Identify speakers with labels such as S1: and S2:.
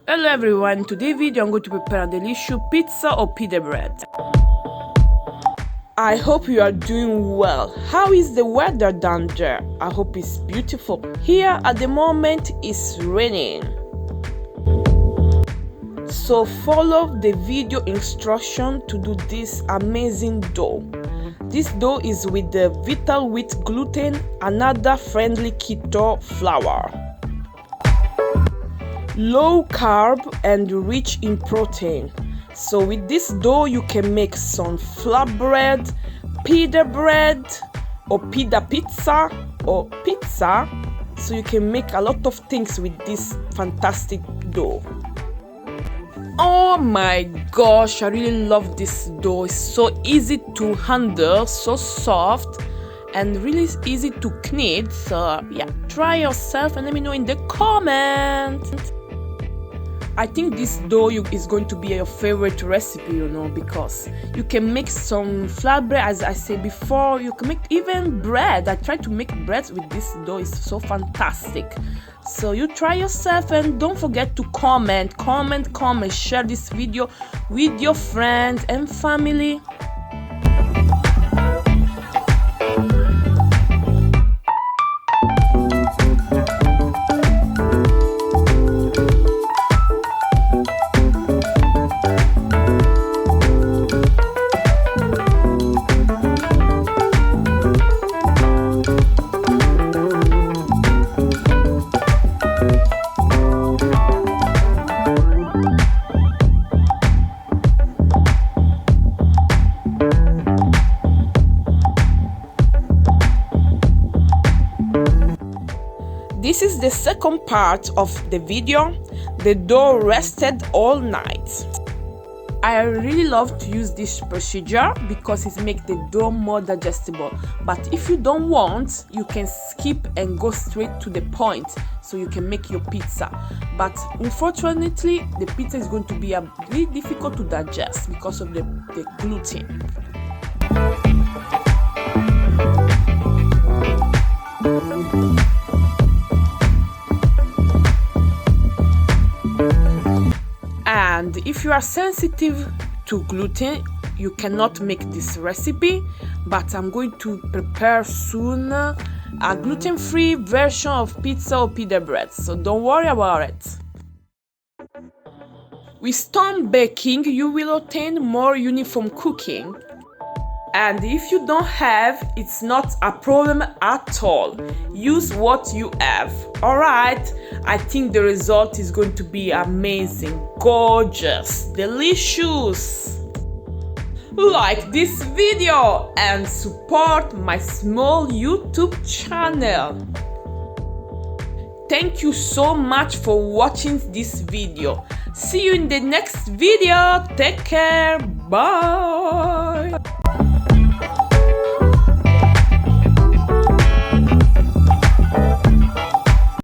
S1: Hello everyone, in today's video I'm going to prepare a delicious pizza or pide bread. I hope you are doing well. How is the weather down there? I hope it's beautiful. Here at the moment it's raining. So follow the video instruction to do this amazing dough. This dough is with the vital wheat gluten, another friendly keto flour. Low carb and rich in protein. So with this dough you can make some flatbread, pide bread, or pide pizza or pizza. So you can make a lot of things with this fantastic dough. Oh my gosh, I really love this dough. It's so easy to handle, so soft, and really easy to knead. So yeah, try yourself and let me know in the comments. I think this dough is going to be your favorite recipe, because you can make some flatbread, as I said before. You can make even bread. I try to make bread with this dough. It's so fantastic. So you try yourself, and don't forget to comment, share this video with your friends and family. This is the second part of the video. The dough rested all night. I really love to use this procedure because it makes the dough more digestible. But if you don't want, you can skip and go straight to the point so you can make your pizza. But unfortunately, the pizza is going to be really difficult to digest because of the gluten. And if you are sensitive to gluten, you cannot make this recipe, but I'm going to prepare soon a gluten-free version of pizza or pide bread, so don't worry about it. With stone baking, you will obtain more uniform cooking. And if you don't have, it's not a problem at all. Use what you have. Alright, I think the result is going to be amazing, gorgeous, delicious. Like this video and support my small YouTube channel. Thank you so much for watching this video. See you in the next video. Take care. Bye.